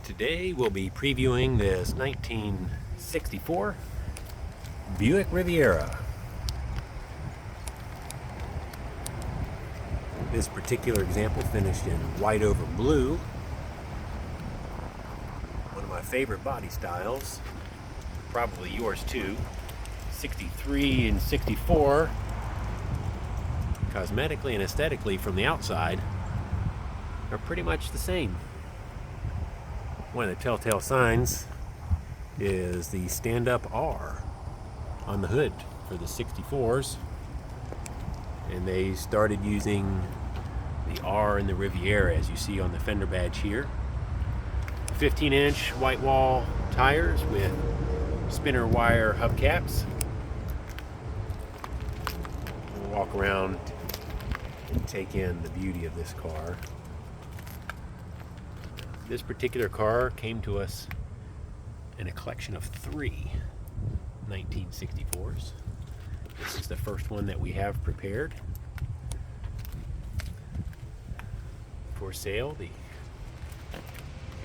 Today we'll be previewing this 1964 Buick Riviera. This particular example finished in white over blue. One of my favorite body styles, probably yours too. 63 and 64, cosmetically and aesthetically from the outside, are pretty much the same. One of the telltale signs is the stand-up R on the hood for the 64s, and they started using the R in the Riviera, as you see on the fender badge here. 15-inch white wall tires with spinner wire hubcaps. We'll walk around and take in the beauty of this car. This particular car came to us in a collection of 3 1964s. This is the first one that we have prepared for sale. The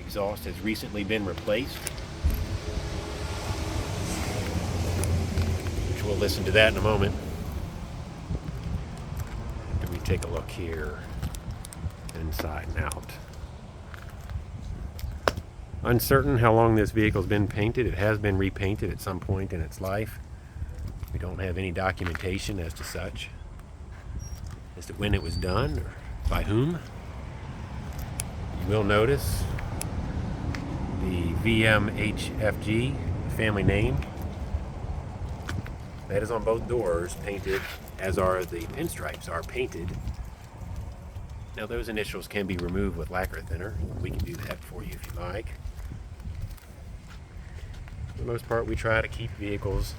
exhaust has recently been replaced, which we'll listen to that in a moment. After we take a look here, inside and out. Uncertain how long this vehicle's been painted. It has been repainted at some point in its life. We don't have any documentation as to such, as to when it was done or by whom. You will notice the VMHFG family name. That is on both doors, painted, as are the pinstripes are painted. Now those initials can be removed with lacquer thinner. We can do that for you if you like. For the most part, we try to keep vehicles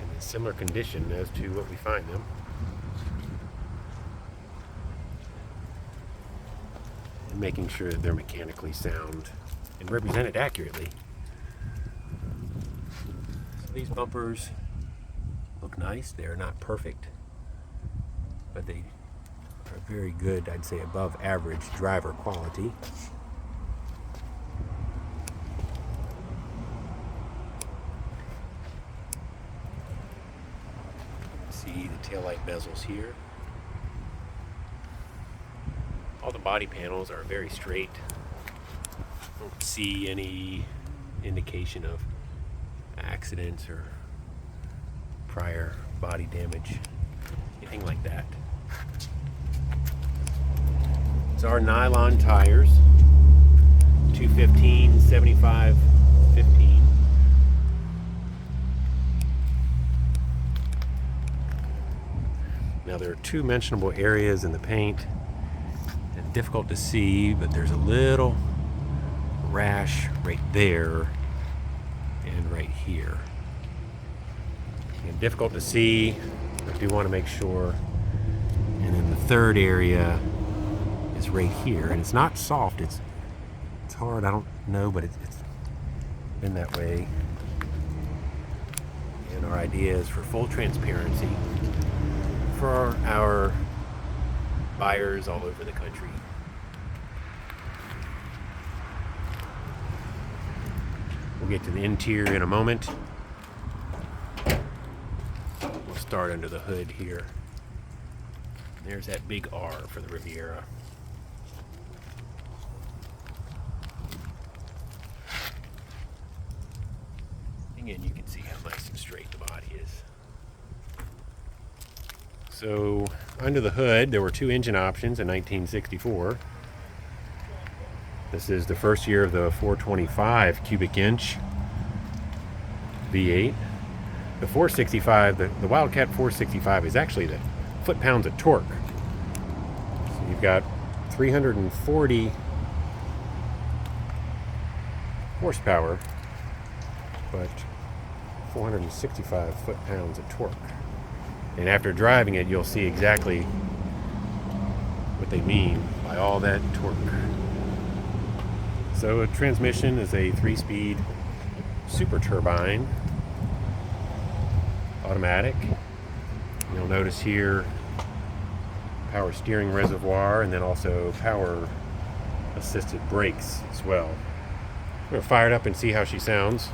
in a similar condition as to what we find them. And making sure that they're mechanically sound and represented accurately. So these bumpers look nice. They're not perfect, but they are very good, I'd say above average driver quality. See the taillight bezels here. All the body panels are very straight. Don't see any indication of accidents or prior body damage, anything like that. It's our nylon tires, 215, 75, 15. Now there are 2 mentionable areas in the paint, and difficult to see, but there's a little rash right there and right here. And difficult to see, I do want to make sure. And then the third area is right here, and it's not soft, it's hard, I don't know, but it's been that way. And our idea is for full transparency for our buyers all over the country. We'll get to the interior in a moment. We'll start under the hood here. There's that big R for the Riviera. Again, you can see how nice and straight the body is. So, under the hood, there were 2 engine options in 1964. This is the first year of the 425 cubic inch V8. The 465, the Wildcat 465 is actually the foot-pounds of torque. So you've got 340 horsepower, but 465 foot-pounds of torque. And after driving it, you'll see exactly what they mean by all that torque. So a transmission is a 3-speed super turbine, automatic. You'll notice here power steering reservoir, and then also power assisted brakes as well. I'm going to fire it up and see how she sounds.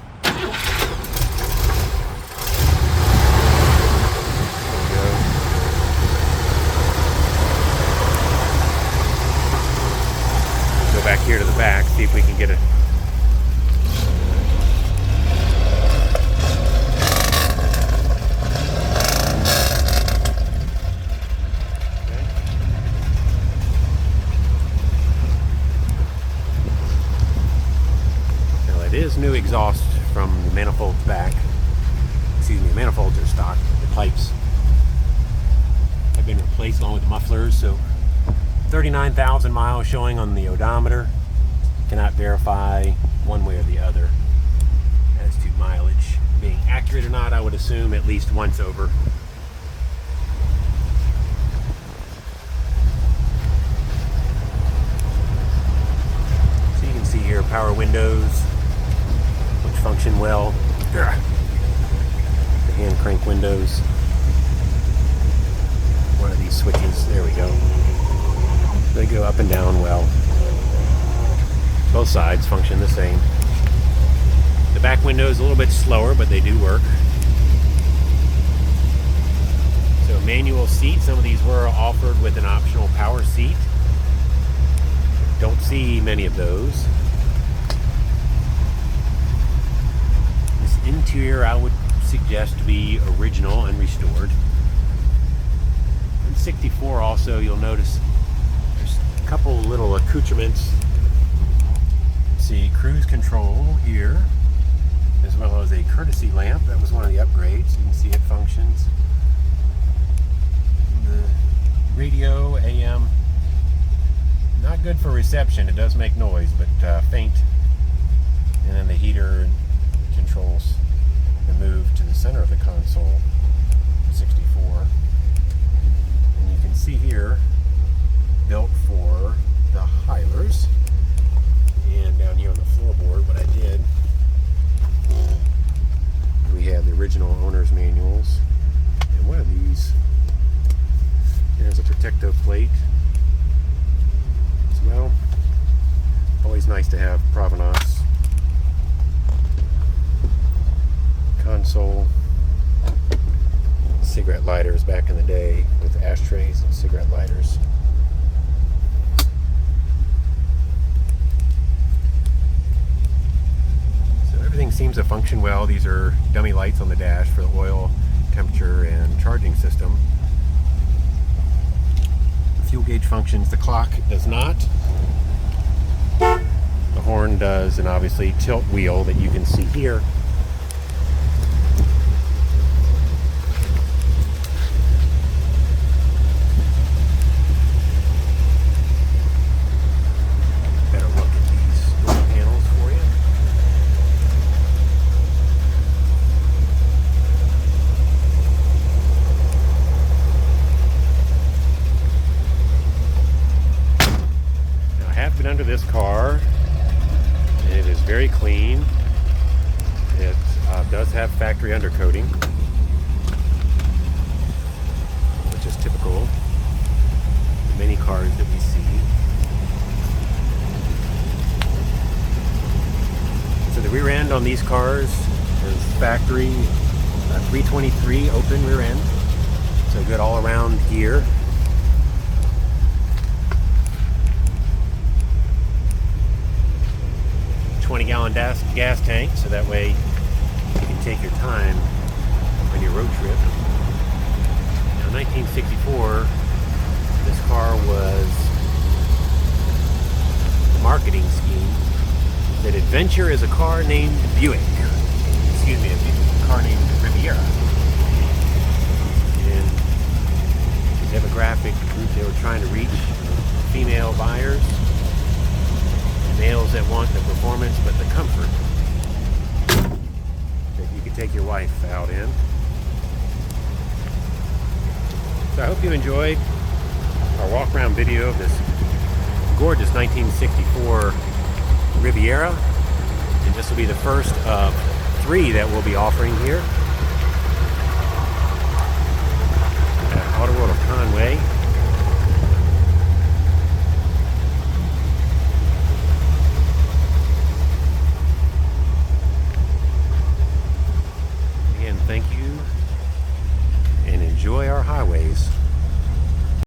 Go back here to the back, see if we can get it. It is new exhaust from the manifolds back. Excuse me, the manifolds are stock. The pipes have been replaced along with the mufflers. So 39,000 miles showing on the odometer. Cannot verify one way or the other as to mileage being accurate or not. I would assume at least once over. So you can see here power windows, function well. The hand crank windows. One of these switches, there we go. They go up and down well. Both sides function the same. The back window is a little bit slower, but they do work. So manual seat, some of these were offered with an optional power seat. Don't see many of those. Interior I would suggest to be original and restored. In 64 also you'll notice there's a couple little accoutrements. See cruise control here, as well as a courtesy lamp. That was one of the upgrades. You can see it functions. The radio AM, not good for reception. It does make noise, but faint. And then the heater controls the move to the center of the console, 64. And you can see here, built for the Hilers. And down here on the floorboard, what I did, we have the original owner's manuals. And one of these, there's a protective plate as well. Always nice to have provenance. Console, cigarette lighters back in the day with ashtrays and cigarette lighters. So everything seems to function well. These are dummy lights on the dash for the oil, temperature, and charging system. The fuel gauge functions. The clock does not. The horn does, and obviously tilt wheel that you can see here. Under this car, and it is very clean. It does have factory undercoating, which is typical of many cars that we see. So the rear end on these cars is factory 323 open rear end, so good all around gear. 20-gallon gas tank, so that way you can take your time on your road trip. Now, 1964, this car was a marketing scheme that adventure is a car named Buick. Excuse me, a car named Riviera. And the demographic group they were trying to reach, female buyers. Males that want the performance but the comfort that you could take your wife out in. So I hope you enjoyed our walk around video of this gorgeous 1964 Riviera, and this will be the first of 3 that we'll be offering here at Autoworld of Conway. thank you, and enjoy our highways.